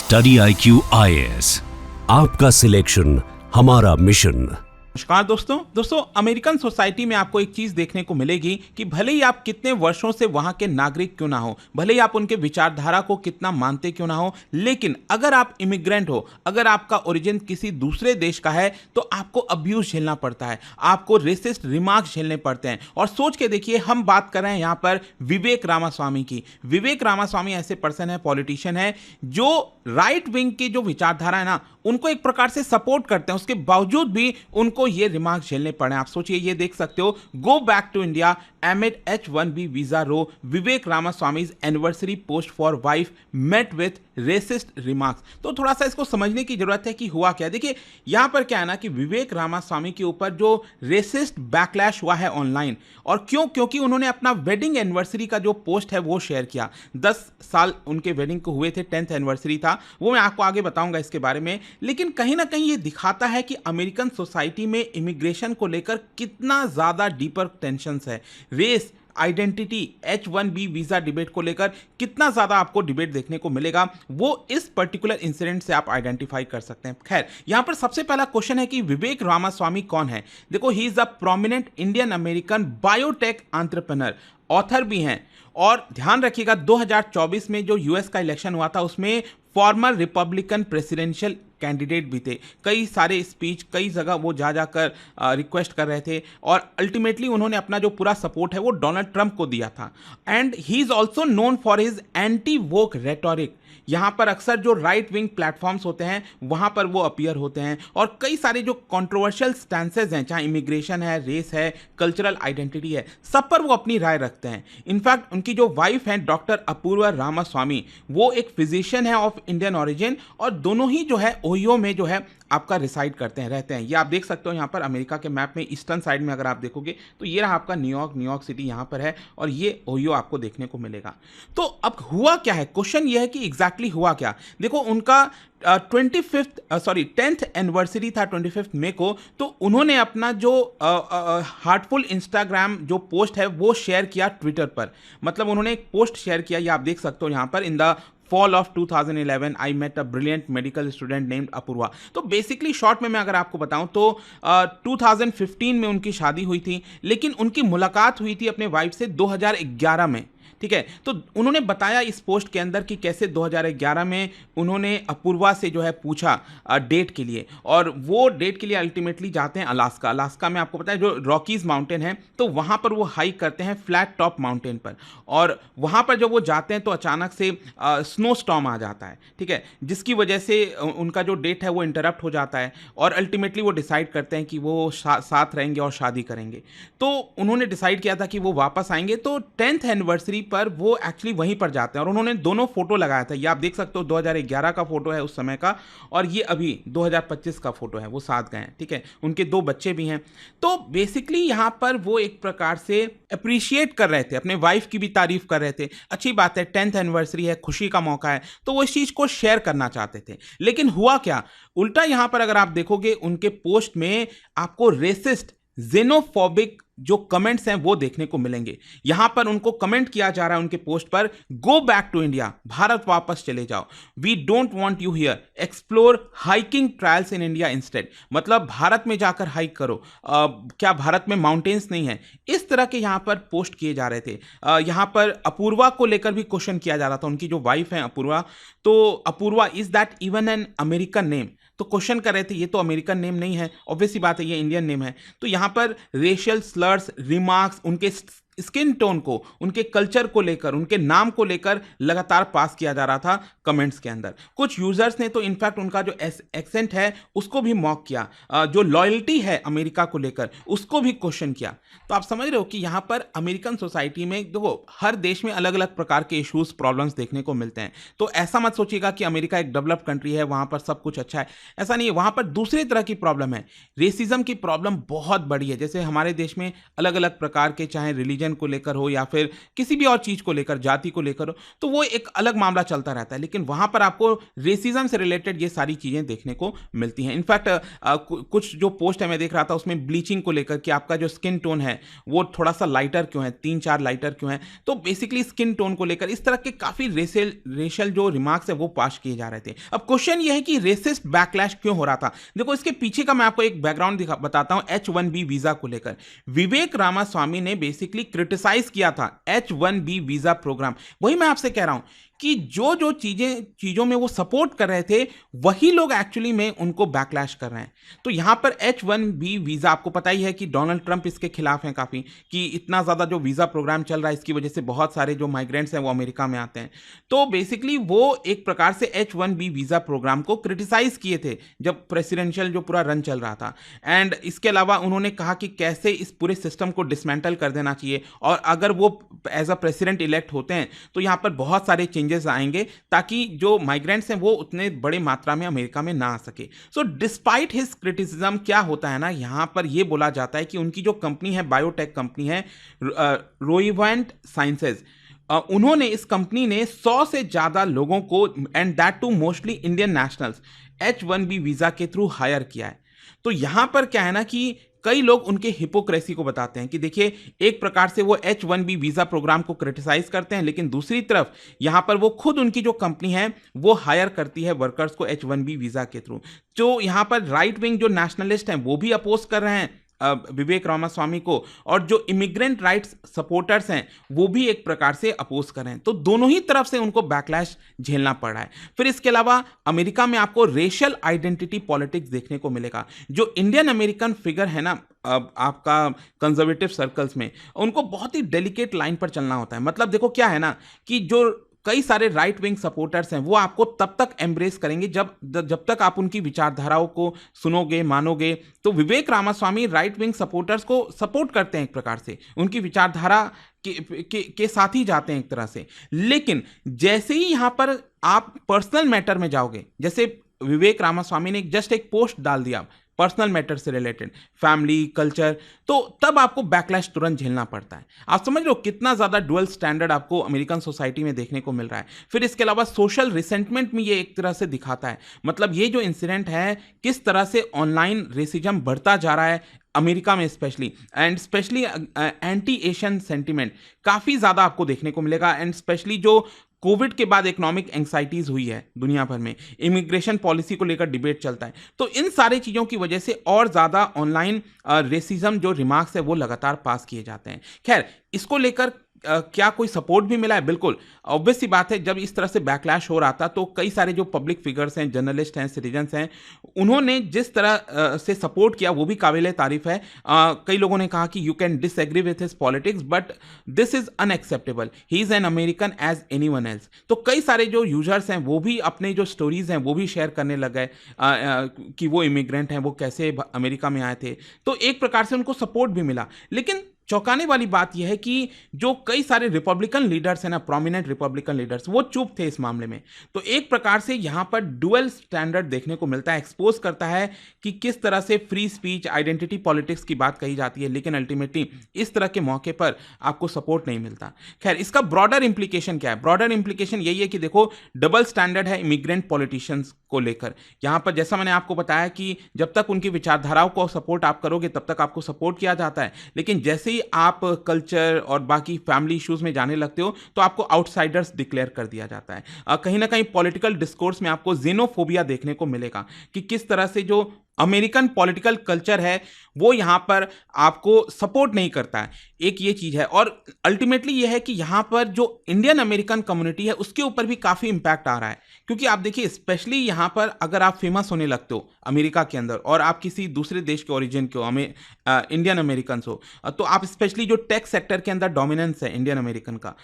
Study IQ IAS, आपका selection हमारा mission. नमस्कार दोस्तों अमेरिकन सोसाइटी में आपको एक चीज देखने को मिलेगी कि भले ही आप कितने वर्षों से वहां के नागरिक क्यों ना हो, भले ही आप उनके विचारधारा को कितना मानते क्यों ना हो, लेकिन अगर आप इमिग्रेंट हो, अगर आपका ओरिजिन किसी दूसरे देश का है, तो आपको अब्यूज झेलना पड़ता है, आपको रेसिस्ट रिमार्क्स झेलने पड़ते हैं। और सोच के देखिए, हम बात कर रहे हैं यहाँ पर विवेक रामास्वामी की। विवेक रामास्वामी ऐसे पर्सन है, पॉलिटिशियन है, जो राइट विंग की जो विचारधारा है ना, उनको एक प्रकार से सपोर्ट करते हैं, उसके बावजूद भी उनको ये रिमार्क झेलने पड़े। आप सोचिए, ये देख सकते हो, go back to India amid H-1B visa row, Vivek Ramaswamy's anniversary post for wife met with racist remarks. तो थोड़ा सा इसको समझने की जरूरत है कि हुआ क्या। देखिए, यहां पर क्या है ना कि विवेक रामास्वामी के ऊपर जो रेसिस्ट बैकलैश हुआ है ऑनलाइन, और क्योंकि उन्होंने अपना वेडिंग एनिवर्सरी का जो पोस्ट है वो शेयर किया। 10 साल उनके वेडिंग को हुए थे, 10th एनिवर्सरी था, वो मैं आपको आगे बताऊंगा इसके बारे में। लेकिन कहीं ना कहीं ये दिखाता है कि अमेरिकन सोसाइटी में इमिग्रेशन को लेकर कितना ज्यादा डीपर टेंशंस है। Race, identity, H-1B visa debate को लेकर कितना ज्यादा आपको डिबेट देखने को मिलेगा, वो इस पर्टिकुलर इंसिडेंट से आप आइडेंटिफाई कर सकते हैं। खैर, यहां पर सबसे पहला क्वेश्चन है कि विवेक रामास्वामी कौन है। देखो, he is a prominent Indian American biotech entrepreneur, author भी हैं। और ध्यान रखिएगा, 2024 में जो यूएस का इलेक्शन हुआ था, उसमें फॉर्मर रिपब्लिकन प्रेसिडेंशियल कैंडिडेट भी थे। कई सारे स्पीच, कई जगह वो जा जाकर रिक्वेस्ट कर रहे थे, और अल्टीमेटली उन्होंने अपना जो पूरा सपोर्ट है वो डोनाल्ड ट्रंप को दिया था। And he is also known for his anti woke rhetoric. यहाँ पर अक्सर जो राइट विंग प्लेटफॉर्म्स होते हैं वहाँ पर वो अपीयर होते हैं, और कई सारे जो कंट्रोवर्शियल स्टैंसेज हैं, चाहे इमिग्रेशन है, रेस है, कल्चरल आइडेंटिटी है, सब पर वो अपनी राय रखते हैं। इनफैक्ट उनकी जो वाइफ हैं डॉक्टर अपूर्वा रामास्वामी, वो एक फिजिशियन है ऑफ इंडियन ऑरिजिन, और दोनों ही जो है ओहियो में जो है आपका रिसाइड करते हैं, रहते हैं। ये आप देख सकते हो यहाँ पर अमेरिका के मैप में ईस्टर्न साइड में अगर आप देखोगे तो ये रहा आपका न्यूयॉर्क सिटी यहाँ पर है, और ये ओहियो आपको देखने को मिलेगा। तो अब हुआ क्या है, क्वेश्चन ये है कि एग्जैक्टली हुआ क्या। देखो, उनका 10th एनिवर्सरी था 25 मई को, तो उन्होंने अपना जो हार्टफुल इंस्टाग्राम जो पोस्ट है वो शेयर किया ट्विटर पर। मतलब उन्होंने एक पोस्ट शेयर किया, ये आप देख सकते हो यहाँ पर, in the fall of 2011 I met a brilliant medical student named Apoorva. तो बेसिकली शॉर्ट में मैं अगर आपको बताऊं तो 2015 में उनकी शादी हुई थी, लेकिन उनकी मुलाकात हुई थी अपने वाइफ से 2011 में। ठीक है, तो उन्होंने बताया इस पोस्ट के अंदर कि कैसे 2011 में उन्होंने अपूर्वा से जो है पूछा डेट के लिए, और वो डेट के लिए अल्टीमेटली जाते हैं अलास्का। अलास्का में आपको पता है जो रॉकीज माउंटेन है, तो वहाँ पर वो हाइक करते हैं फ्लैट टॉप माउंटेन पर, और वहाँ पर जब वो जाते हैं तो अचानक से स्नो स्टॉर्म आ जाता है। ठीक है, जिसकी वजह से उनका जो डेट है वो इंटरप्ट हो जाता है, और अल्टीमेटली वो डिसाइड करते हैं कि वो साथ रहेंगे और शादी करेंगे। तो उन्होंने डिसाइड किया था कि वो वापस आएंगे, तो 10th एनिवर्सरी पर वो एक्चुअली वहीं पर जाते हैं, और उन्होंने दोनों फोटो लगाया था। ये आप देख सकते हो 2011 का फोटो है उस समय का, और ये अभी 2025 का फोटो है, वो साथ गए हैं। ठीक है, उनके 2 बच्चे भी हैं। तो बेसिकली यहाँ पर वो एक प्रकार से अप्रिशिएट कर रहे थे, अपने वाइफ की भी तारीफ कर रहे थे। अच्छी बात है, 10th एनिवर्सरी है, खुशी का मौका है, तो वो इस चीज को शेयर करना चाहते थे। लेकिन हुआ क्या, उल्टा यहाँ पर अगर आप देखोगे उनके पोस्ट में आपको रेसिस्ट, जेनोफोबिक जो कमेंट्स हैं वो देखने को मिलेंगे। यहां पर उनको कमेंट किया जा रहा है उनके पोस्ट पर, go back to India, Bharat वापस चले जाओ, we don't want you here, explore hiking trials in India instead. मतलब भारत में जाकर हाइक करो, क्या भारत में माउंटेन्स नहीं है। इस तरह के यहां पर पोस्ट किए जा रहे थे। यहां पर अपूर्वा को लेकर भी क्वेश्चन किया जा रहा था, उनकी जो वाइफ है अपूर्वा, तो Apoorva, is that even an American name. तो क्वेश्चन कर रहे थे, ये तो अमेरिकन नेम नहीं है, ऑब्वियस सी बात है, ये इंडियन नेम है। तो यहां पर रेशियल स्लर्स, रिमार्क्स, उनके स्किन टोन को, उनके कल्चर को लेकर, उनके नाम को लेकर लगातार पास किया जा रहा था कमेंट्स के अंदर। कुछ यूजर्स ने तो इनफैक्ट उनका जो एक्सेंट है उसको भी मॉक किया, जो लॉयल्टी है अमेरिका को लेकर उसको भी क्वेश्चन किया। तो आप समझ रहे हो कि यहाँ पर अमेरिकन सोसाइटी में, देखो, हर देश में अलग अलग प्रकार के इश्यूज, प्रॉब्लम्स देखने को मिलते हैं। तो ऐसा मत सोचिएगा कि अमेरिका एक डेवलप्ड कंट्री है, वहां पर सब कुछ अच्छा है, ऐसा नहीं है। वहां पर दूसरी तरह की प्रॉब्लम है, रेसिज्म की प्रॉब्लम बहुत बड़ी है। जैसे हमारे देश में अलग अलग प्रकार के, चाहे रिलीजन रिलीजन को लेकर हो या फिर किसी भी और चीज़ को लेकर, जाति को लेकर हो, तो वो एक अलग मामला चलता रहता है। लेकिन वहाँ पर आपको रेसिज्म से रिलेटेड ये सारी चीज़ें देखने को मिलती हैं। इनफैक्ट कुछ जो पोस्ट है मैं देख रहा था उसमें ब्लीचिंग को लेकर कि आपका जो स्किन टोन है वो थोड़ा सा लाइटर क्यों है, 3-4 लाइटर क्यों है, तो बेसिकली स्किन टोन को लेकर इस तरह के काफ़ी रेशियल जो रिमार्क्स है वो पास किए जा रहे थे। अब क्वेश्चन ये है कि रेसिस्ट बैकलैश क्यों हो रहा था। देखो इसके पीछे का मैं आपको एक बैकग्राउंड बताता हूं। H1B वीजा को लेकर विवेक रामास्वामी ने बेसिकली क्रिटिसाइज किया था H1B वीजा प्रोग्राम। वही मैं आपसे कह रहा हूं कि जो चीजों में वो सपोर्ट कर रहे थे वही लोग एक्चुअली में उनको बैकलैश कर रहे हैं। तो यहां पर H1B वीजा, आपको पता ही है कि डोनाल्ड ट्रंप इसके खिलाफ हैं काफी, कि इतना ज्यादा जो वीजा प्रोग्राम चल रहा है इसकी वजह से बहुत सारे जो माइग्रेंट्स हैं वो अमेरिका में आते हैं। तो बेसिकली वो एक प्रकार से H1B वीजा प्रोग्राम को क्रिटिसाइज किए थे जब प्रेसिडेंशियल जो पूरा रन चल रहा था। एंड इसके अलावा उन्होंने कहा कि कैसे इस पूरे सिस्टम को डिसमेंटल कर देना चाहिए, और अगर वो एज अ प्रेसिडेंट इलेक्ट होते हैं तो यहां पर बहुत सारे चेंजेस आएंगे ताकि जो माइग्रेंट्स हैं वो उतने बड़े मात्रा में अमेरिका में ना आ सके। सो डिस्पाइट हिज क्रिटिसिज्म क्या होता है ना, यहां पर यह बोला जाता है कि उनकी जो कंपनी है, बायोटेक कंपनी है रोइवेंट साइंसेज, उन्होंने इस कंपनी ने 100 से ज्यादा लोगों को, and that too mostly Indian nationals, H1B visa के थ्रू हायर किया है। तो यहां पर क्या है ना कि कई लोग उनके हिपोक्रेसी को बताते हैं कि देखिए एक प्रकार से वो H1B वीजा प्रोग्राम को क्रिटिसाइज करते हैं, लेकिन दूसरी तरफ यहां पर वो खुद उनकी जो कंपनी है वो हायर करती है वर्कर्स को H1B वीजा के थ्रू। जो यहां पर राइट विंग जो नेशनलिस्ट हैं वो भी अपोज कर रहे हैं विवेक रामास्वामी को, और जो इमिग्रेंट राइट्स सपोर्टर्स हैं वो भी एक प्रकार से अपोज कर रहे हैं। तो दोनों ही तरफ से उनको बैकलैश झेलना पड़ रहा है। फिर इसके अलावा अमेरिका में आपको रेशियल आइडेंटिटी पॉलिटिक्स देखने को मिलेगा। जो इंडियन अमेरिकन फिगर है ना आपका कंजर्वेटिव सर्कल्स में, उनको बहुत ही डेलिकेट लाइन पर चलना होता है। मतलब देखो क्या है ना कि जो कई सारे राइट विंग सपोर्टर्स हैं वो आपको तब तक एम्ब्रेस करेंगे जब तक आप उनकी विचारधाराओं को सुनोगे, मानोगे। तो विवेक रामास्वामी राइट विंग सपोर्टर्स को सपोर्ट करते हैं, एक प्रकार से उनकी विचारधारा के साथ ही जाते हैं एक तरह से। लेकिन जैसे ही यहां पर आप पर्सनल मैटर में जाओगे, जैसे विवेक रामास्वामी ने जस्ट एक पोस्ट डाल दिया पर्सनल मैटर से रिलेटेड, फैमिली, कल्चर, तो तब आपको बैकलैश तुरंत झेलना पड़ता है। आप समझ लो कितना ज्यादा डुअल स्टैंडर्ड आपको अमेरिकन सोसाइटी में देखने को मिल रहा है। फिर इसके अलावा सोशल रिसेंटमेंट में ये एक तरह से दिखाता है। मतलब ये जो इंसिडेंट है किस तरह से ऑनलाइन रेसिज्म बढ़ता जा रहा है अमेरिका में, स्पेशली एंटी एशियन सेंटिमेंट काफी ज्यादा आपको देखने को मिलेगा। एंड स्पेशली जो कोविड के बाद इकोनॉमिक एंग्जाइटीज हुई है दुनिया भर में, इमिग्रेशन पॉलिसी को लेकर डिबेट चलता है, तो इन सारी चीजों की वजह से और ज्यादा ऑनलाइन रेसिज्म जो रिमार्क्स है वो लगातार पास किए जाते हैं। खैर इसको लेकर क्या कोई सपोर्ट भी मिला है? बिल्कुल ऑब्वियस सी बात है। जब इस तरह से बैकलैश हो रहा था तो कई सारे जो पब्लिक फिगर्स हैं, जर्नलिस्ट हैं, सिटीजन्स हैं, उन्होंने जिस तरह से सपोर्ट किया वो भी काबिले तारीफ है। कई लोगों ने कहा कि you can disagree with his politics but this is unacceptable, he is an American as anyone else. तो कई सारे जो यूजर्स हैं वो भी अपने जो स्टोरीज हैं वो भी शेयर करने लग गए कि वो इमिग्रेंट हैं, वो कैसे अमेरिका में आए थे। तो एक प्रकार से उनको सपोर्ट भी मिला। लेकिन चौंकाने वाली बात यह है कि जो कई सारे रिपब्लिकन लीडर्स हैं ना, प्रोमिनेंट रिपब्लिकन लीडर्स, वो चुप थे इस मामले में। तो एक प्रकार से यहां पर डुअल स्टैंडर्ड देखने को मिलता है, एक्सपोज करता है कि किस तरह से फ्री स्पीच, आइडेंटिटी पॉलिटिक्स की बात कही जाती है, लेकिन अल्टीमेटली इस तरह के मौके पर आपको सपोर्ट नहीं मिलता। खैर इसका ब्रॉडर इंप्लीकेशन क्या है? ब्रॉडर इंप्लीकेशन यही है कि देखो डबल स्टैंडर्ड है इमिग्रेंट पॉलिटिशियंस को लेकर। यहां पर जैसा मैंने आपको बताया कि जब तक उनकी विचारधाराओं को सपोर्ट आप करोगे तब तक आपको सपोर्ट किया जाता है, लेकिन जैसे आप कल्चर और बाकी फैमिली इश्यूज में जाने लगते हो तो आपको आउटसाइडर्स डिक्लेयर कर दिया जाता है। कहीं ना कहीं पॉलिटिकल डिस्कोर्स में आपको जेनोफोबिया देखने को मिलेगा कि किस तरह से जो अमेरिकन पॉलिटिकल कल्चर है वो यहां पर आपको सपोर्ट नहीं करता है। एक ये चीज है, और अल्टीमेटली ये है कि यहां पर जो इंडियन अमेरिकन कम्युनिटी है उसके ऊपर भी काफी इंपैक्ट आ रहा है। क्योंकि आप देखिए स्पेशली यहां पर अगर आप फेमस होने लगते हो अमेरिका के अंदर और आप किसी दूसरे देश के ओरिजिन के हो, इंडियन अमेरिकन हो, तो आप स्पेशली जो टेक सेक्टर के अंदर डोमिनेंस है इंडियन अमेरिकन का,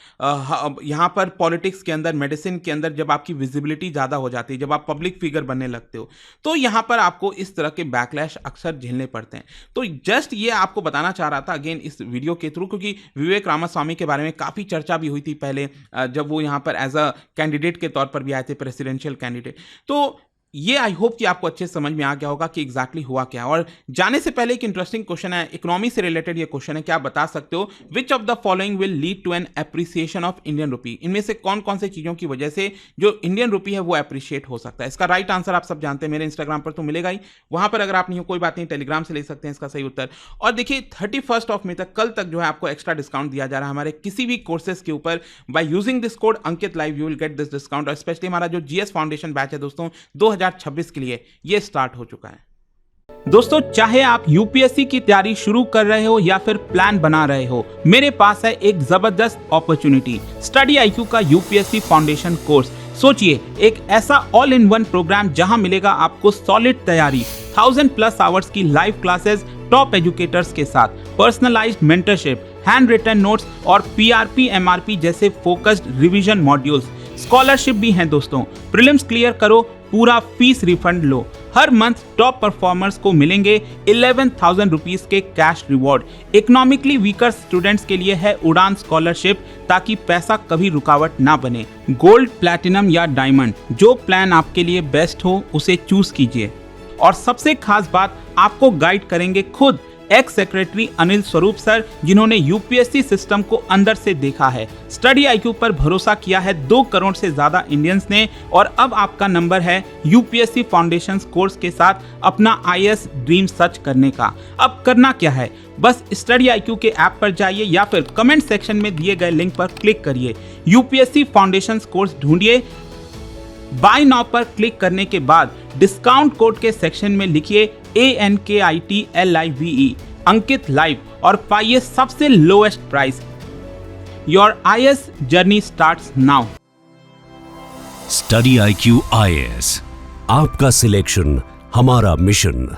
यहां पर पॉलिटिक्स के अंदर, मेडिसिन के अंदर जब आपकी विजिबिलिटी ज्यादा हो जाती है, जब आप पब्लिक फिगर बनने लगते हो, तो यहां पर आपको इस तरह के बैकलैश अक्सर झेलने पड़ते हैं। तो जस्ट ये आपको बताना चाह रहा था अगेन इस वीडियो के थ्रू, क्योंकि विवेक रामास्वामी के बारे में काफी चर्चा भी हुई थी पहले जब वो यहां पर एज अ कैंडिडेट के तौर पर भी आए थे, प्रेसिडेंशियल कैंडिडेट। तो ये आई होप कि आपको अच्छे समझ में आ गया होगा कि एग्जैक्टली हुआ क्या। और जाने से पहले एक इंटरेस्टिंग क्वेश्चन है, इकोनॉमी से रिलेटेड ये क्वेश्चन है, क्या आप बता सकते हो which of the following will lead to an appreciation of Indian rupee? इनमें से कौन कौन से चीजों की वजह से जो इंडियन रुपी है वो एप्रिशिएट हो सकता है? इसका राइट आंसर आप सब जानते हैं, मेरे इंस्टाग्राम पर तो मिलेगा ही, वहां पर अगर आप नहीं हो कोई बात नहीं, टेलीग्राम से ले सकते हैं इसका सही उत्तर। और देखिए 31 ऑफ मई तक, कल तक जो है आपको एक्स्ट्रा डिस्काउंट दिया जा रहा है हमारे किसी भी कोर्सेज के ऊपर। By using this code Ankit live you will get this discount. और स्पेशली हमारा जो जीएस फाउंडेशन बैच है दोस्तों 2026 के लिए ये स्टार्ट हो चुका है। दोस्तों चाहे आप यूपीएससी की तैयारी शुरू कर रहे हो या फिर प्लान बना रहे हो, मेरे पास है एक जबरदस्त अपॉर्चुनिटी, स्टडी आईक्यू का यूपीएससी फाउंडेशन कोर्स। सोचिए एक ऐसा ऑल इन वन प्रोग्राम जहां मिलेगा आपको सॉलिड तैयारी, 1000+ आवर्स की लाइव क्लासेस टॉप एजुकेटर्स के साथ, personalised mentorship, handwritten notes और पीआरपी एमआरपी जैसे फोकस्ड रिवीजन मॉड्यूल्स। स्कॉलरशिप भी हैं दोस्तों, प्रीलिम्स क्लियर करो, पूरा फीस रिफंड लो। हर मंथ टॉप परफॉर्मर्स को मिलेंगे 11,000 रुपीज के cash reward. Economically weaker students के लिए है उड़ान स्कॉलरशिप, ताकि पैसा कभी रुकावट ना बने। गोल्ड, प्लैटिनम या डायमंड, जो प्लान आपके लिए बेस्ट हो उसे चूज कीजिए। और सबसे खास बात, आपको गाइड करेंगे खुद x secretary Anil Swarup sir, जिन्होंने यूपीएससी सिस्टम को अंदर से देखा है। स्टडी आईक्यू पर भरोसा किया है 2 करोड़ से ज्यादा इंडियंस ने, और अब आपका नंबर है यूपीएससी फाउंडेशन कोर्स के साथ अपना आईएएस ड्रीम सच करने का। अब करना क्या है, बस स्टडी आईक्यू के ऐप पर जाइए या फिर कमेंट सेक्शन में दिए गए लिंक पर क्लिक करिए, यूपीएससी फाउंडेशन कोर्स ढूंढिए। बाय नाउ पर क्लिक करने के बाद डिस्काउंट कोड के सेक्शन में लिखिए ANKITLIVE अंकित लाइव और पाइए सबसे lowest price. Your IAS journey starts now. Study IQ IAS, आपका सिलेक्शन हमारा मिशन।